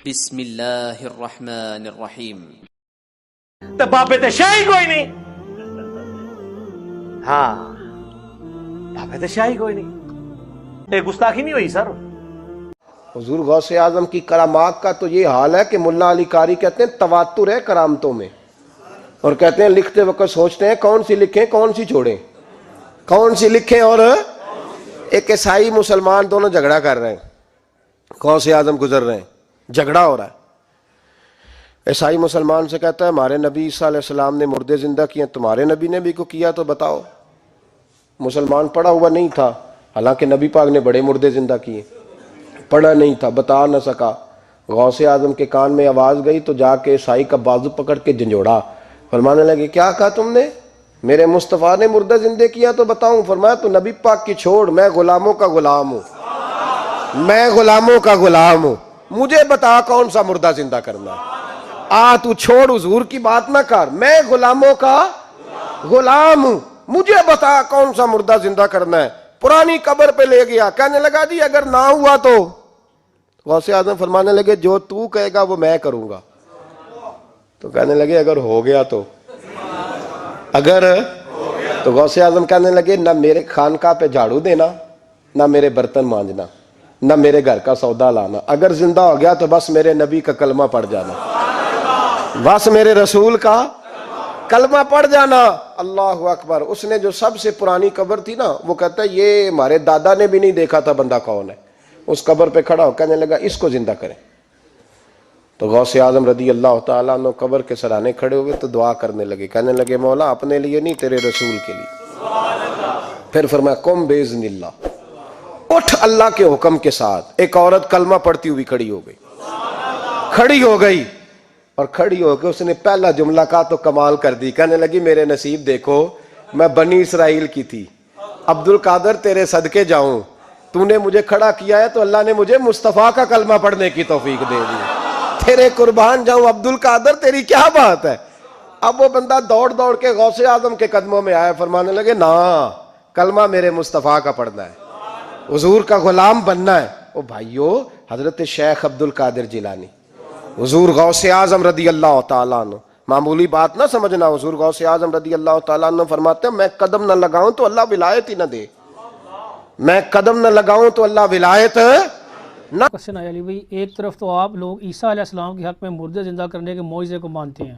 بسم اللہ الرحمن الرحیم۔ تو بابے تے شاہی کوئی نہیں، ہاں بابے تے شاہی کوئی نہیں، ایک گستاخی نہیں ہوئی سر۔ حضور غوث اعظم کی کرامات کا تو یہ حال ہے کہ ملا علی قاری کہتے ہیں تواتر ہے کرامتوں میں، اور کہتے ہیں لکھتے وقت سوچتے ہیں کون سی لکھیں کون سی چھوڑیں، کون سی لکھیں، اور ایک عیسائی مسلمان دونوں جھگڑا کر رہے ہیں، غوث اعظم گزر رہے ہیں، جھگڑا ہو رہا ہے۔ عیسائی مسلمان سے کہتا ہے ہمارے نبی عیسیٰ علیہ السلام نے مردے زندہ کیے، تمہارے نبی نے بھی کو کیا تو بتاؤ۔ مسلمان پڑھا ہوا نہیں تھا، حالانکہ نبی پاک نے بڑے مردے زندہ کیے، پڑھا نہیں تھا، بتا نہ سکا۔ غوث اعظم کے کان میں آواز گئی تو جا کے عیسائی کا بازو پکڑ کے جھنجھوڑا، فرمانے لگے کیا کہا تم نے؟ میرے مصطفیٰ نے مردہ زندہ کیا تو بتاؤں؟ فرمایا تو نبی پاک کی چھوڑ، میں غلاموں کا غلام ہوں، میں غلاموں کا غلام ہوں، مجھے بتا کون سا مردہ زندہ کرنا ہے۔ تو چھوڑ حضور کی بات نہ کر، میں غلاموں کا غلام ہوں، مجھے بتا کون سا مردہ زندہ کرنا ہے۔ پرانی قبر پہ لے گیا، کہنے لگا جی اگر نہ ہوا تو؟ غوث اعظم فرمانے لگے جو تو کہے گا وہ میں کروں گا۔ تو کہنے لگے اگر ہو گیا تو؟ اگر تو غوث اعظم کہنے لگے نہ میرے خانقاہ پہ جھاڑو دینا، نہ میرے برتن مانجنا، نہ میرے گھر کا سودا لانا، اگر زندہ ہو گیا تو بس میرے نبی کا کلمہ پڑھ جانا، بس میرے رسول کا کلمہ پڑھ جانا۔ اللہ اکبر۔ اس نے جو سب سے پرانی قبر تھی نا، وہ کہتا ہے یہ ہمارے دادا نے بھی نہیں دیکھا تھا بندہ کون ہے، اس قبر پہ کھڑا ہو کہنے لگا اس کو زندہ کریں۔ تو غوث اعظم رضی اللہ تعالیٰ عنہ قبر کے سرانے کھڑے ہوئے تو دعا کرنے لگے، کہنے لگے مولا اپنے لیے نہیں تیرے رسول کے لیے۔ پھر فرمایا قم باذن اللہ، اٹھ اللہ کے حکم کے ساتھ۔ ایک عورت کلمہ پڑھتی ہوئی کھڑی ہو گئی، کھڑی ہو گئی، اور کھڑی ہو کے اس نے پہلا جملہ کہا تو کمال کر دی، کہنے لگی میرے نصیب دیکھو میں بنی اسرائیل کی تھی، عبد القادر تیرے صدقے جاؤں، تو نے مجھے کھڑا کیا ہے تو اللہ نے مجھے مصطفیٰ کا کلمہ پڑھنے کی توفیق دے دی، تیرے قربان جاؤں عبد القادر، تیری کیا بات ہے۔ اب وہ بندہ دوڑ دوڑ کے غوث اعظم کے قدموں میں آیا، فرمانے لگے نا کلمہ میرے مصطفیٰ کا پڑھنا ہے، حضور کا غلام بننا ہے۔ او بھائیو، حضرت شیخ عبد القادر جیلانی، حضور غوث اعظم رضی اللہ تعالیٰ عنہ، معمولی بات نہ سمجھنا، حضور غوث اعظم رضی اللہ تعالیٰ عنہ فرماتے ہیں میں قدم نہ لگاؤں تو اللہ ولایت ہی نہ دے، میں قدم نہ لگاؤں تو اللہ ولایت نہ۔ کوشچن آیا علی بھائی، ایک طرف تو آپ لوگ عیسیٰ علیہ السلام کے حق میں مردے زندہ کرنے کے معجزے کو مانتے ہیں،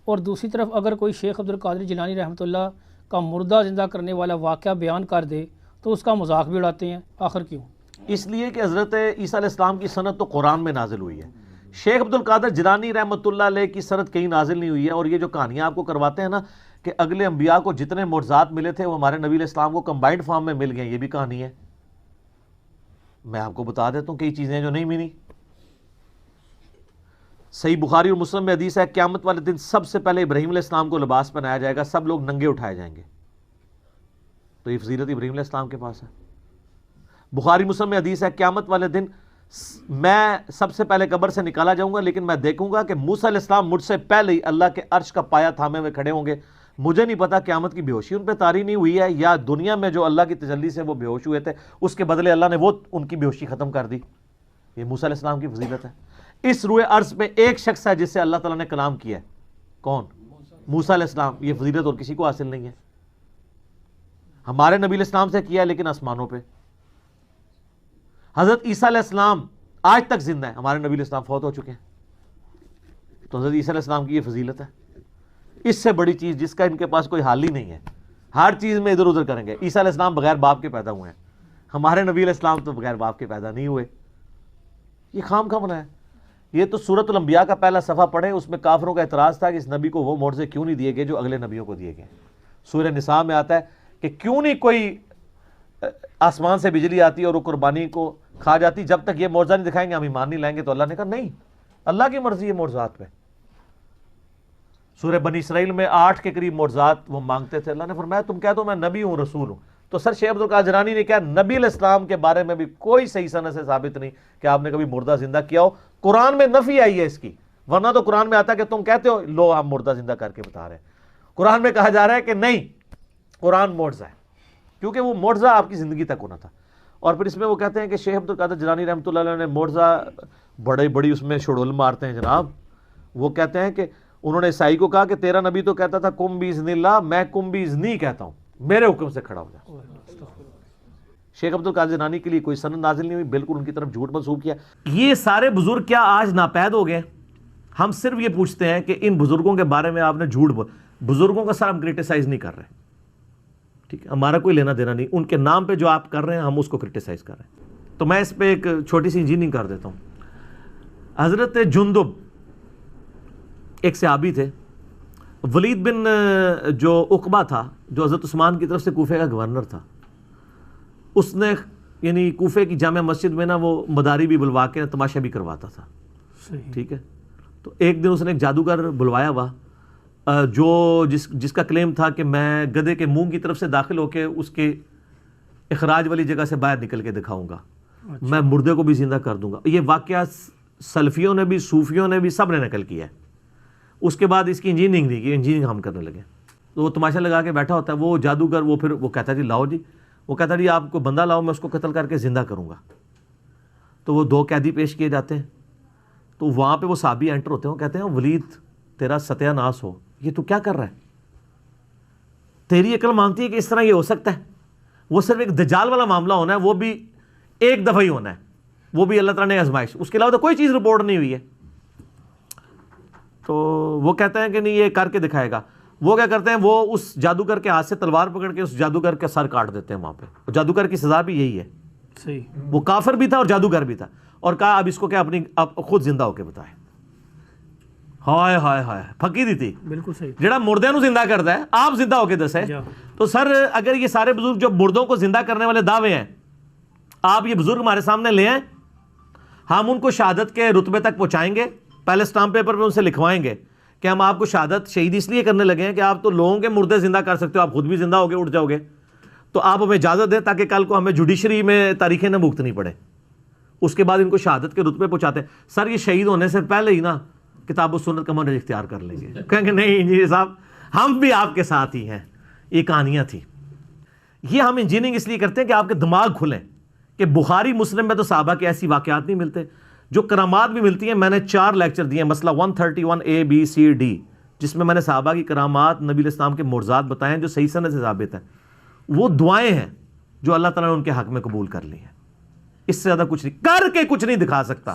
اور دوسری طرف اگر کوئی شیخ عبد القادر جیلانی رحمۃ اللہ کا مردہ زندہ کرنے والا واقعہ بیان کر دے تو اس کا مذاق بھی اڑاتے ہیں، آخر کیوں؟ اس لیے کہ حضرت عیسیٰ علیہ السلام کی سند تو قرآن میں نازل ہوئی ہے، شیخ عبد القادر جیلانی رحمۃ اللہ علیہ کی سند کہیں نازل نہیں ہوئی ہے۔ اور یہ جو کہانیاں آپ کو کرواتے ہیں نا کہ اگلے انبیاء کو جتنے معجزات ملے تھے وہ ہمارے نبی علیہ السلام کو کمبائنڈ فارم میں مل گئے، یہ بھی کہانی ہے۔ میں آپ کو بتا دیتا ہوں کئی چیزیں جو نہیں ملی۔ صحیح بخاری اور مسلم میں حدیث ہے قیامت والے دن سب سے پہلے ابراہیم علیہ السلام کو لباس پہنایا جائے گا، سب لوگ ننگے اٹھائے جائیں گے، تو یہ فضیلت ابراہیم علیہ السلام کے پاس ہے۔ بخاری مسلم میں حدیث ہے قیامت والے دن میں سب سے پہلے قبر سے نکالا جاؤں گا، لیکن میں دیکھوں گا کہ موسیٰ علیہ السلام مجھ سے پہلے ہی اللہ کے عرش کا پایا تھامے ہوئے کھڑے ہوں گے۔ مجھے نہیں پتا قیامت کی بے ہوشی ان پہ طاری نہیں ہوئی ہے یا دنیا میں جو اللہ کی تجلی سے وہ بے ہوش ہوئے تھے اس کے بدلے اللہ نے وہ ان کی بے ہوشی ختم کر دی۔ یہ موسیٰ علیہ السلام کی فضیلت ہے۔ اس روئے عرض پہ ایک شخص ہے جس سے اللہ تعالیٰ نے کلام کیا ہے، کون؟ موسیٰ علیہ السلام۔ یہ فضیلت اور کسی کو حاصل نہیں ہے۔ ہمارے نبی علیہ السلام سے کیا ہے لیکن آسمانوں پہ۔ حضرت عیسیٰ علیہ السلام آج تک زندہ ہے، ہمارے نبی علیہ السلام فوت ہو چکے ہیں، تو حضرت عیسیٰ علیہ السلام کی یہ فضیلت ہے۔ اس سے بڑی چیز جس کا ان کے پاس کوئی حال ہی نہیں ہے، ہر چیز میں ادھر ادھر کریں گے۔ عیسیٰ علیہ السلام بغیر باپ کے پیدا ہوئے ہیں، ہمارے نبی علیہ السلام تو بغیر باپ کے پیدا نہیں ہوئے۔ یہ خام خواہ بنا ہے۔ یہ تو سورۃ الانبیاء کا پہلا صفحہ پڑھیں، اس میں کافروں کا اعتراض تھا کہ اس نبی کو وہ معجزے کیوں نہیں دیے گئے جو اگلے نبیوں کو دیے گئے۔ سورہ نساء میں آتا ہے کہ کیوں نہیں کوئی آسمان سے بجلی آتی اور وہ قربانی کو کھا جاتی، جب تک یہ معجزہ نہیں دکھائیں گے ہم ایمان نہیں لائیں گے۔ تو اللہ نے کہا نہیں، اللہ کی مرضی ہے معجزات پہ۔ سورہ بنی اسرائیل میں 8 کے قریب معجزات وہ مانگتے تھے، اللہ نے فرمایا تم کہہ دو میں نبی ہوں رسول ہوں۔ تو سر شیخ عبد القادر جیلانی نے کہا نبی علیہ السلام کے بارے میں بھی کوئی صحیح سند سے ثابت نہیں کہ آپ نے کبھی مردہ زندہ کیا ہو۔ قرآن میں نفی آئی ہے اس کی، ورنہ تو قرآن میں آتا ہے کہ تم کہتے ہو لو ہم مردہ زندہ کر کے بتا رہے ہیں۔ قرآن میں کہا جا رہا ہے کہ نہیں، قرآن معجزہ ہے، کیونکہ وہ معجزہ آپ کی زندگی تک ہونا تھا۔ اور پھر اس میں وہ کہتے ہیں کہ شیخ عبد القادر جیلانی رحمۃ اللہ علیہ نے معجزہ بڑے بڑی اس میں شڑول مارتے ہیں جناب. وہ کہتے ہیں کہ انہوں نے عیسائی کو کہا کہ تیرا نبی تو کہتا تھا کم باذن اللہ, میں کم باذنی کہتا ہوں, میرے حکم سے کھڑا ہو جا. شیخ عبد القادر جیلانی کے لیے کوئی سند نازل نہیں ہوئی, بالکل ان کی طرف جھوٹ منسوب کیا. یہ سارے بزرگ کیا آج ناپید ہو گئے؟ ہم صرف یہ پوچھتے ہیں کہ ان بزرگوں کے بارے میں آپ نے جھوٹ بزرگوں کا سر ہم کرٹیسائز نہیں کر رہے, ٹھیک ہے, ہمارا کوئی لینا دینا نہیں, ان کے نام پہ جو آپ کر رہے ہیں ہم اس کو کرٹیسائز کر رہے ہیں. تو میں اس پہ ایک چھوٹی سی انجینئرنگ کر دیتا ہوں. حضرت جندب ایک صحابی تھے, ولید بن جو عقبہ تھا جو حضرت عثمان کی طرف سے کوفے کا گورنر تھا, اس نے یعنی کوفے کی جامع مسجد میں نا وہ مداری بھی بلوا کے تماشا بھی کرواتا تھا, ٹھیک ہے. تو ایک دن اس نے ایک جادوگر بلوایا ہوا جو جس کا کلیم تھا کہ میں گدھے کے منہ کی طرف سے داخل ہو کے اس کے اخراج والی جگہ سے باہر نکل کے دکھاؤں گا, میں مردے کو بھی زندہ کر دوں گا. یہ واقعہ سلفیوں نے بھی, صوفیوں نے بھی, سب نے نقل کیا ہے. اس کے بعد اس کی انجینئرنگ نہیں کی, انجینئرنگ ہم کرنے لگے. تو وہ تماشا لگا کے بیٹھا ہوتا ہے وہ جادوگر, وہ پھر وہ کہتا ہے جی لاؤ جی, وہ کہتا ہے جی آپ کو بندہ لاؤ, میں اس کو قتل کر کے زندہ کروں گا. تو وہ 2 قیدی پیش کیے جاتے ہیں. تو وہاں پہ وہ صحابی انٹر ہوتے ہیں, وہ کہتے ہیں ولید تیرا ستیہ ناس ہو, یہ تو کیا کر رہا ہے, تیری عقل مانتی ہے کہ اس طرح یہ ہو سکتا ہے؟ وہ صرف ایک دجال والا معاملہ ہونا ہے, وہ بھی ایک دفعہ ہی ہونا ہے, وہ بھی اللہ تعالیٰ نے آزمائش, اس کے علاوہ تو کوئی چیز رپورٹ نہیں ہوئی ہے. تو وہ کہتے ہیں کہ نہیں یہ کر کے دکھائے گا. وہ کیا کرتے ہیں, وہ اس جادوگر کے ہاتھ سے تلوار پکڑ کے اس جادوگر کا سر کاٹ دیتے ہیں وہاں پہ. جادوگر کی سزا بھی یہی ہے, صحیح, وہ کافر بھی تھا اور جادوگر بھی تھا, اور کہا اب اس کو کیا اپنی خود زندہ ہو کے بتائے. ہائے ہائے ہائے, پھکی دی تھی, بالکل صحیح. جڑا مردے نو زندہ کرتا ہے آپ زندہ ہو کے دسے. تو سر اگر یہ سارے بزرگ جو مردوں کو زندہ کرنے والے دعوے ہیں, آپ یہ بزرگ ہمارے سامنے لے آئیں, ہم ان کو شہادت کے رتبے تک پہنچائیں گے. پہلے اسٹامپ پیپر پہ ان سے لکھوائیں گے کہ ہم آپ کو شہادت شہید اس لیے کرنے لگے ہیں کہ آپ تو لوگوں کے مردے زندہ کر سکتے ہو, آپ خود بھی زندہ ہو کے اٹھ جاؤ گے, تو آپ ہمیں اجازت دیں تاکہ کل کو ہمیں جوڈیشری میں تاریخیں نہ بھگتنی پڑے. اس کے بعد ان کو شہادت کے رتبے پہنچاتے ہیں. سر یہ شہید ہونے سے پہلے ہی نا کتاب و سنت کا منہج اختیار کر لیں گے, کہیں گے نہیں انجینئر صاحب ہم بھی آپ کے ساتھ ہی ہیں. یہ کہانیاں تھیں. یہ ہم انجینئرنگ اس لیے کرتے ہیں کہ آپ کے دماغ کھلیں کہ بخاری مسلم میں تو صحابہ کے ایسی واقعات نہیں ملتے, جو کرامات بھی ملتی ہیں. میں نے 4 لیکچر دیے ہیں, مسئلہ 131 A B C D, جس میں نے صحابہ کی کرامات, نبی علیہ السلام کے معجزات بتائے ہیں جو صحیح سند سے ثابت ہیں. وہ دعائیں ہیں جو اللہ تعالیٰ نے ان کے حق میں قبول کر لی ہیں. اس سے زیادہ کچھ نہیں, کر کے کچھ نہیں دکھا سکتا.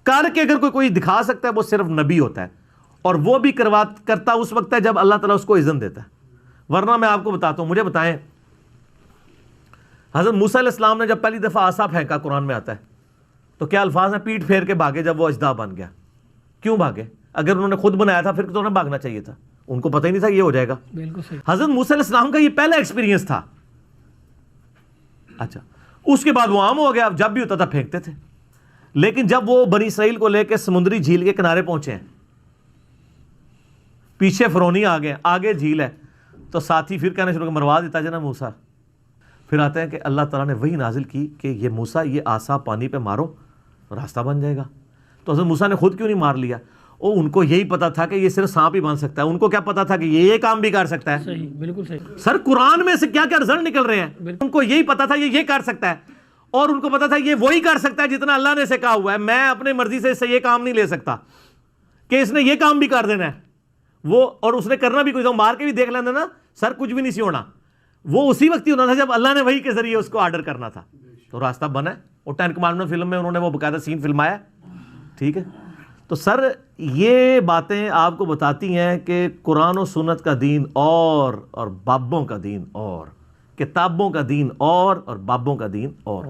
کر کے اگر کوئی دکھا سکتا ہے وہ صرف نبی ہوتا ہے, اور وہ بھی کرتا اس وقت ہے جب اللہ تعالیٰ اس کو اذن دیتا ہے. ورنہ میں آپ کو بتاتا ہوں, مجھے بتائیں حضرت موسیٰ علیہ السلام نے جب پہلی دفعہ عصا پھینکا, قرآن میں آتا ہے, تو کیا الفاظ ہیں, پیٹ پھیر کے بھاگے جب وہ اژدہا بن گیا. کیوں بھاگے؟ اگر انہوں نے خود بنایا تھا پھر تو انہیں بھاگنا چاہیے تھا, ان کو پتہ ہی نہیں تھا یہ ہو جائے گا. بالکل صحیح. حضرت موسیٰ علیہ السلام کا یہ پہلا ایکسپیرینس تھا. اچھا, اس کے بعد وہ عام ہو گیا, جب بھی ہوتا تھا پھینکتے تھے. لیکن جب وہ بنی اسرائیل کو لے کے سمندری جھیل کے کنارے پہنچے ہیں, پیچھے فرعونی آ گئے, آگے جھیل ہے, تو ساتھی پھر کہنا شروع کر مروا دیتا جنا موسیٰ. پھر آتے ہیں کہ اللہ تعالیٰ نے وہی نازل کی کہ یہ موسیٰ یہ عصا پانی پہ مارو راستہ بن جائے گا. تو حضرت موسیٰ نے خود کیوں نہیں مار لیا؟ ان کو یہی پتا تھا کہ یہ صرف سانپ ہی بن سکتا ہے, ان کو کیا پتا تھا کہ یہ کام بھی کر سکتا ہے. صحیح, بالکل صحیح. سر قرآن میں سے کیا کیا رزلٹ نکل رہے ہیں, ان کو یہی پتا تھا یہ کر سکتا ہے, اور ان کو پتا تھا یہ وہی کر سکتا ہے جتنا اللہ نے اسے کہا ہوا ہے. میں اپنی مرضی سے اس سے یہ کام نہیں لے سکتا کہ اس نے یہ کام بھی کر دینا ہے وہ, اور اس نے کرنا بھی کوئی, مار کے بھی دیکھ لینا نا سر کچھ بھی نہیں سی ہونا. وہ اسی وقت ہی ہونا تھا جب اللہ نے وہی کے ذریعے اس کو آرڈر کرنا تھا, تو راستہ بنا ہے. اور 10 کمانڈمنٹ فلم میں انہوں نے وہ باقاعدہ سین فلمایا, ٹھیک ہے. تو سر یہ باتیں آپ کو بتاتی ہیں کہ قرآن و سنت کا دین اور بابوں کا دین اور, کتابوں کا دین اور بابوں کا دین اور.